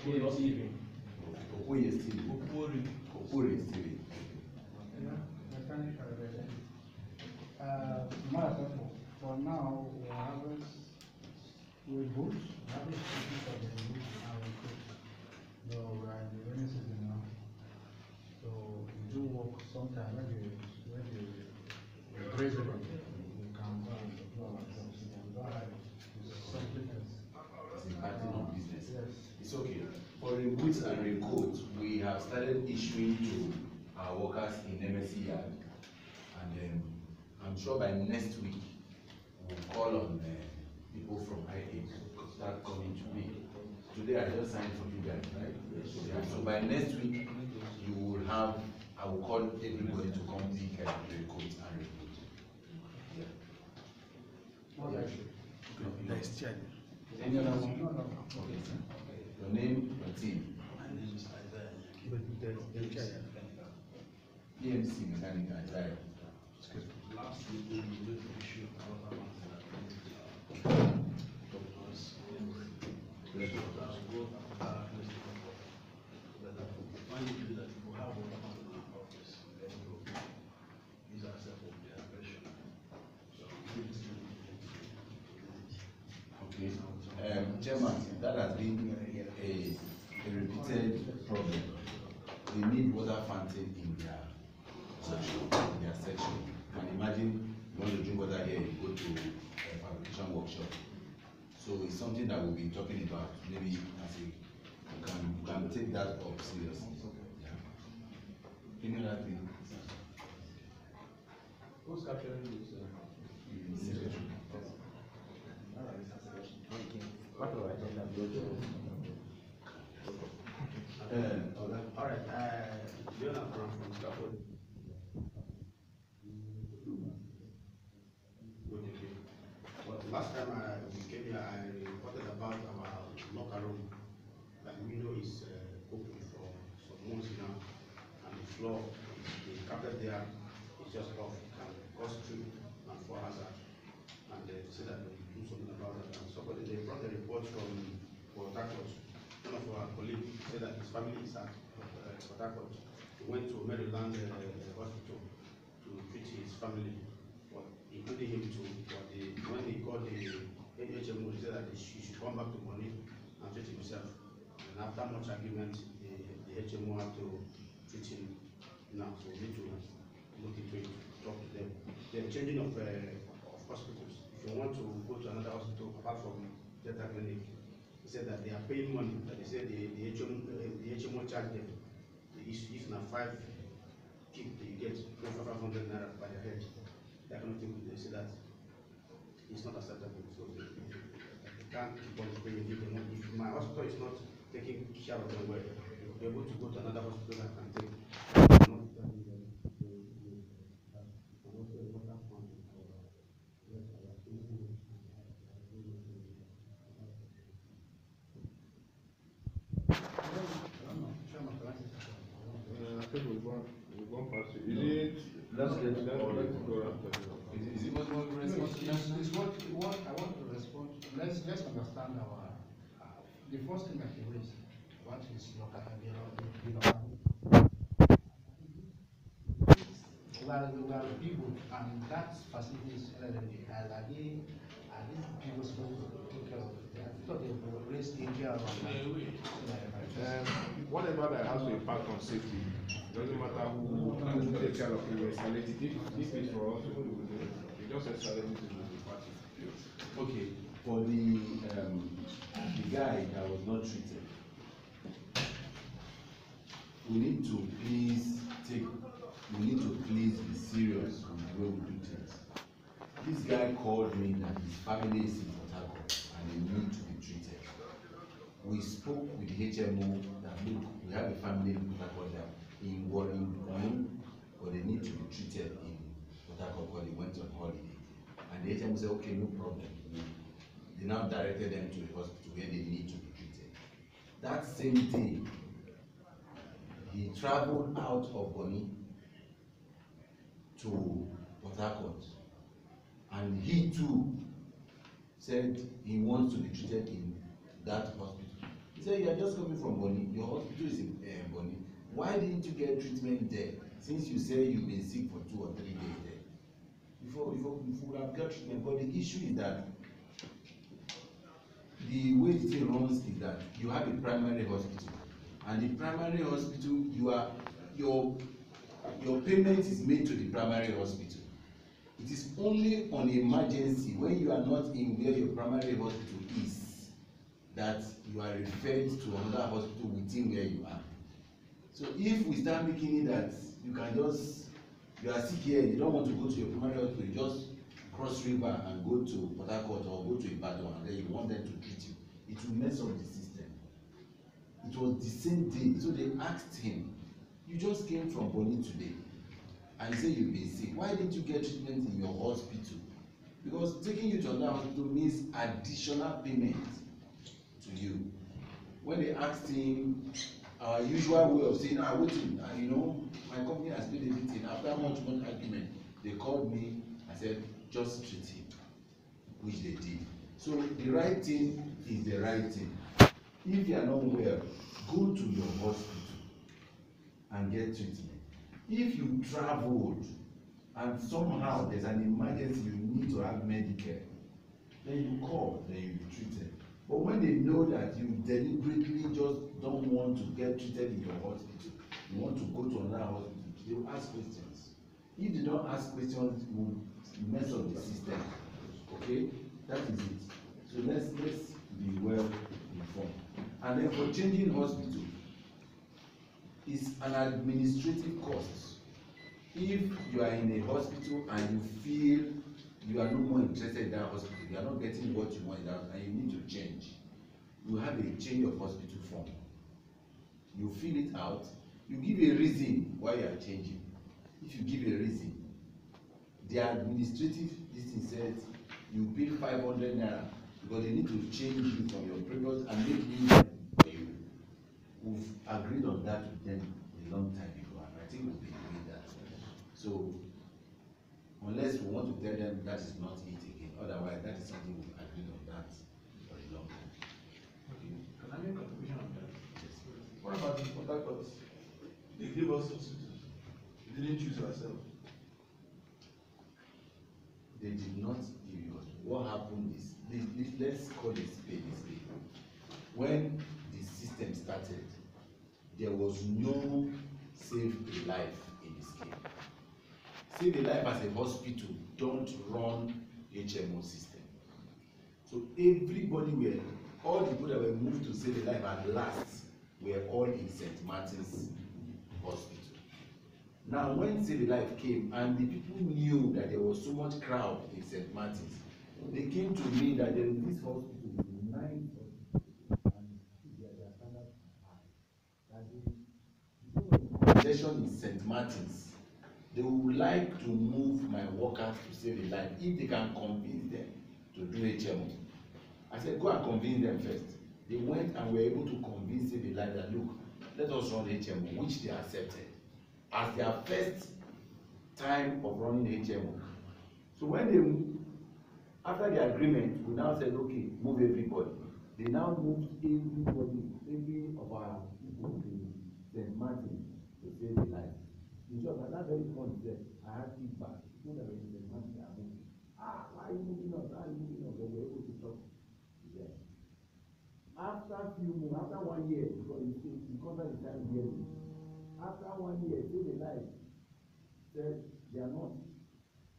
Okoye Steve. Okore Steve. For now, we haven't with boots. We haven't speaking for the boots and recruit. No, we are in the rainy season now. So we do work sometimes when the graze run, we can go and do our jobs. We don't have it. It's something else. It's impacting on business. Yes. It's okay. For the boots and raincoats, we have started issuing to our workers in MSC yard, and I'm sure by next week we'll call on people from IA to start coming to me. Today I just signed for you guys, right? Yeah. So by next week you will have, I will call everybody to come pick raincoats and raincoats. Yeah. Next Jshe. Any other one? No. Okay. Your name, your team. My name is Isaiah. EMC mechanic Isaiah. Last week we made the issue of our doctors finally that we have one in our office. These are set of their version. Okay. Chairman, that has been a repeated problem. They need water fountain in their section. And imagine you want to drink water here, you go to a fabrication workshop. So it's something that we'll be talking about. Maybe as a you can take that up seriously. Yeah. Any other thing? Who's capturing this? All right. Jonah from Scaffold. Last time we came here, I reported about our locker room. That window is open for some months now, and the floor, the carpet there is just off. It can cause trip and fall hazard. And they said that they will do something about that. And somebody, they brought a report from Port Harcourt. One of our colleagues said that his family is at Port Harcourt. He went to Maryland hospital to treat his family, including him too. But when they called the HMO, he said that he should come back to Bonny and treat himself. And after much argument, the HMO had to treat him now. So we need to look into it, talk to them. They're changing of hospitals. If you want to go to another hospital apart from Delta Clinic, he said that they are paying money. That they said the HMO charge them. If not 5 kick, you get 500 naira by your head. That kind of thing. They say that it's not acceptable. So they can't keep on paying people. If my hospital is not taking care of them well, they're able to go to another hospital that can take. Let's get to that. Is it possible to respond? Is what I want to respond. Let's understand our the first thing that you raised. What is local? We are people, and that facility is LLD. Are these people supposed to take care of it? I thought they would raise India or whatever that has to impact on safety, doesn't matter who takes care of it, we escalate it. If it's for us to do, we just escalate it to the party. Okay, for the guy that was not treated, we need to please be serious with the way we do things. This guy called me that his family is in Port Harcourt and they need to be treated. We spoke with the HMO that look, we have a family in Port Harcourt that in Bonny, but they need to be treated in Port Harcourt because they went on holiday. And the HMO said, okay, no problem. They now directed them to the hospital where they need to be treated. That same day, he traveled out of Bonny to Port Harcourt, and he too said he wants to be treated in that hospital. He said you are just coming from Bonny. Your hospital is in Bonny. Why didn't you get treatment there? Since you say you've been sick for 2 or 3 days there. Before you would have got treatment. But the issue is that the way the thing runs is that you have a primary hospital, and the primary hospital, your payment is made to the primary hospital. It is only on emergency when you are not in where your primary hospital is that you are referred to another hospital within where you are. So if we start making it that you are sick here, you don't want to go to your primary hospital, you just cross river and go to Port Harcourt or go to Ibadan, and then you want them to treat you, it will mess up the system. It was the same day, so they asked him, you just came from Bonny today and you say you've been sick, why didn't you get treatment in your hospital? Because taking you to another hospital means additional payment to you. When they asked him, our usual way of saying, waiting, you know, my company has paid everything. After much argument, they called me and said, just treat him, which they did. So the right thing is the right thing. If you are not well, go to your hospital and get treatment. If you traveled and somehow there's an emergency, you need to have Medicare, then you call, then you be treated. But when they know that you deliberately just don't want to get treated in your hospital, you want to go to another hospital, they will ask questions. If they don't ask questions, it will mess up the system. Okay, that is it. So let's be well informed. And then for changing hospital, it's an administrative cost. If you are in a hospital and you feel you are no more interested in that hospital, you are not getting what you want in that, and you need to change, you have a change of hospital form. You fill it out, you give a reason why you are changing. If you give a reason, the administrative thing says you pay 500 naira because they need to change you from your previous and make it for you. We've agreed on that with them a long time ago, and I think we've been doing that. So unless we want to tell them that is not it again, otherwise that is something we've agreed on that for a long time. Okay, can I make a contribution on that? Yes. What about the Port Harcourt? They gave us substitutes. We didn't choose ourselves. They did not give you. What happened is, let's call it spade a spade. When the system started, there was no Save a Life in the scheme. Save a Life as a hospital don't run HMO system. So everybody all the people that were moved to Save a Life at last were all in St. Martin's Hospital. Now when Save a Life came and the people knew that there was so much crowd in St. Martin's, they came to me that there is this hospital with 9 hospitals and their standards are high. That congestion in St. Martin's, they would like to move my workers to Save a Life if they can convince them to do HMO. I said, go and convince them first. They went and were able to convince Save a Life that, look, let us run HMO, which they accepted as their first time of running HMO. So when they, after the agreement, we now said, okay, move everybody. They now moved everybody, every of our people in St. Martin to Save a Life. In short, at that very point, I had feedback. People that were in St. Martin are moving. Why are you moving us? Why are you moving us? They were able to talk to them. After 1 year, because the contract is time yearly. After 1 year, Save a Life said they are not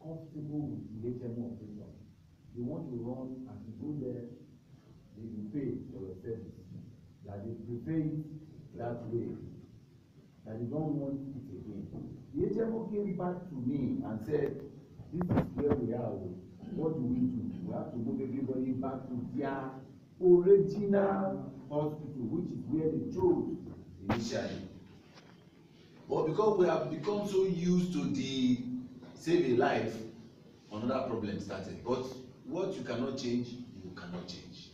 comfortable with the HMO operation. They want to run, and to go there, they will pay for your service. That they prefer it that way. That they don't want it again. The HMO came back to me and said, this is where we are. What do? We have to move everybody back to their original hospital, which is where they chose initially. But because we have become so used to the Save a Life, another problem started. But what you cannot change, you cannot change.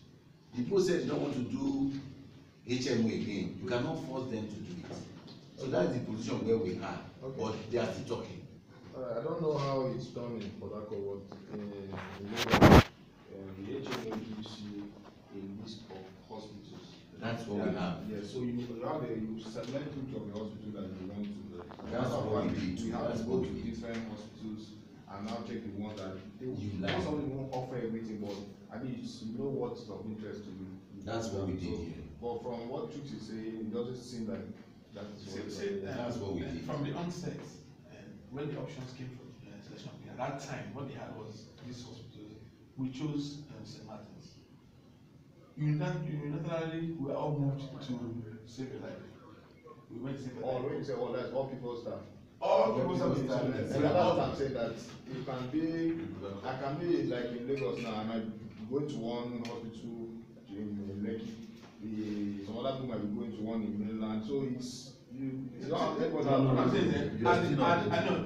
The people said they don't want to do HMO again. You cannot force them to do it. So that's the position where we are. Okay. But they are still talking. I don't know how it's done in Port Harcourt, but in Lagos, the HMO gives you a list of hospitals That's what we have. Yeah, so you select which of the hospital that you want to. That's what we did. We have That's to go what to we did. different hospitals and now check the ones that You like. not somebody won't offer everything, but at least you know what's of interest to you. That's what we did So, here. but from what Chuks is saying, it doesn't seem like that is what That's what we did. From the onset, when the options came for selection, at that time, what they had was this hospital. We chose St. Martin's. Unilaterally, we all moved to Save a Life. We went to Save a Life. When you say all, that's all people staff. All people All have people been staff. And that's what I'm saying, that it can be, I can be like in Lagos now, I might go to one hospital in Lekki, some other people might be going to one in mainland, so it's not everybody. I'm saying that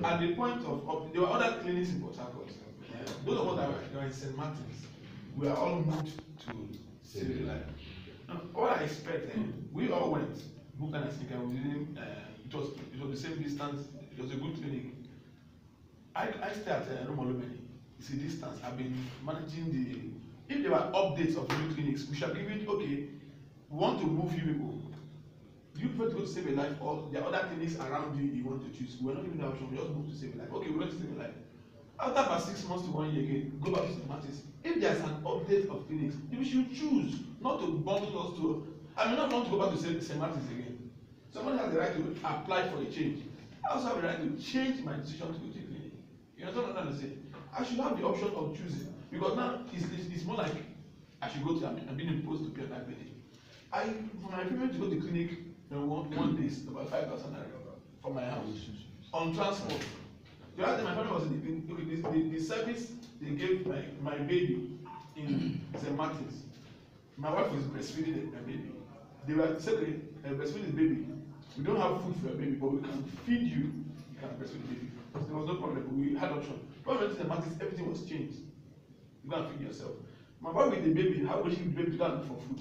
at the point of there were other clinics in Port Harcourt. Those of us that were in St. Martin's, we are all moved to Save a Life. Now, what I expect, we all went, booked an sneaker, we didn't, it was the same distance, it was a good clinic. I stay at Romolomeni, it's a distance. I've been managing if there were updates of new clinics, we shall give it, okay, we want to move you people. You prefer to go to Save a Life, or there are other clinics around you want to choose. We're not giving the option, we just move to Save a Life. Okay, we went to Save a Life. After about 6 months to 1 year again, go back to St. Martin's. If there's an update of clinics, you should choose not to bundle us to. I may not want to go back to St. Martin's again. Somebody has the right to apply for a change. I also have the right to change my decision to go to a clinic. You understand what I'm saying? I should have the option of choosing, because now it's more like I should go to. I'm being imposed to pay that clinic. For my payment to go to clinic one day is about 5,000 naira from my house on transport. The other time my family was in the service they gave my baby in St. Martin's. My wife was breastfeeding my baby. They were saying, breastfeeding the baby. We don't have food for your baby, but we can feed you. You can breastfeed the baby. So there was no problem. We had option. When we went to St. Martin's, everything was changed. You go and feed yourself. My wife with the baby, how was she with the baby to go and look for food?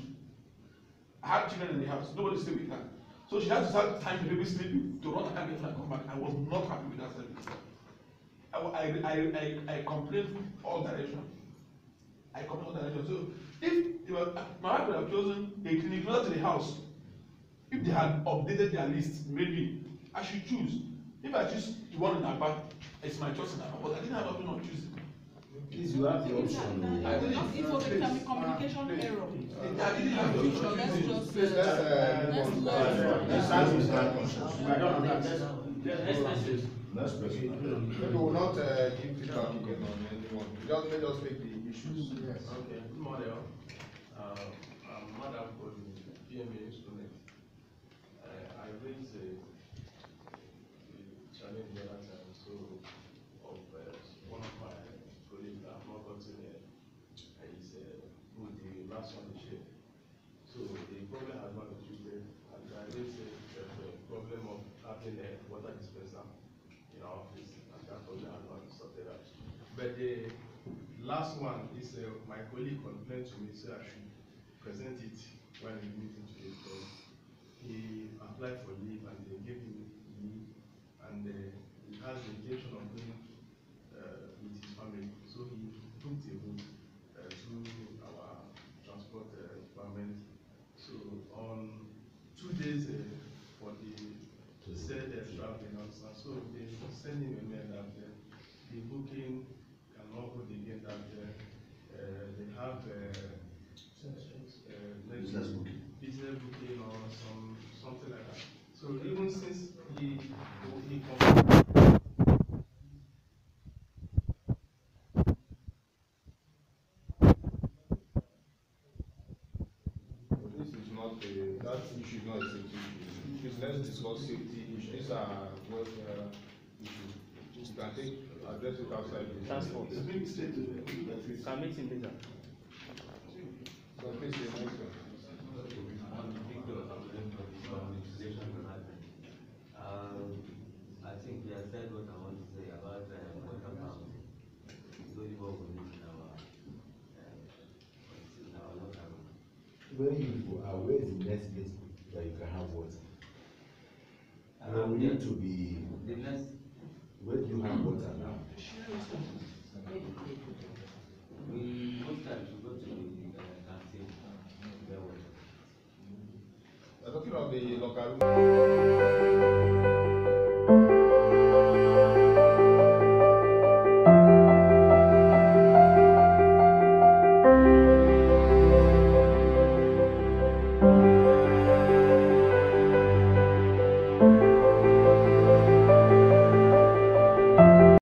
I had children in the house. Nobody stayed with her. So she had to start time the baby sleeping to run and get and come back. I was not happy with that service. I complained all direction. So if my wife would have chosen a clinic closer to the house, if they had updated their list, maybe I should choose. If I choose the one in Aba, it's my choice in Aba, but I didn't have option of choosing. Please, you have the option. It was a communication error. I didn't have the option. Let's proceed. Maybe we will not give feedback again on anyone. Just let us take the issues. Yes. Okay, good morning. I'm Madam for the PMA instrument. I raised a challenge the other time, so of one of my colleagues that I've not gotten is with the last one, Jshe. So the problem has not been treated, and I raised the problem of having a water dispenser in our office, and that problem has not been sorted out. But the last one is my colleague complained to me, so I should present it when we meet him today. Because he applied for leave and they gave him leave, and he has the intention of being with his family. So he booked a room through our transport department. So on 2 days for the said traveling officer, so they send him a mail that the booking cannot hold again, that they have business booking or something like that. So even since he This is not that issue is not a safety issue. Please let's discuss safety issues. These are welfare issues. You can address it outside the Transport. It's being stated. Can meet him later. So please the next one. I think we have said what I want to say about water power. It's only what we need in our water room. Where where is the next place that you can have water? We need to be. The next. Where do you have water now? We most times we go to the canteen to get water. Talking of the locker room.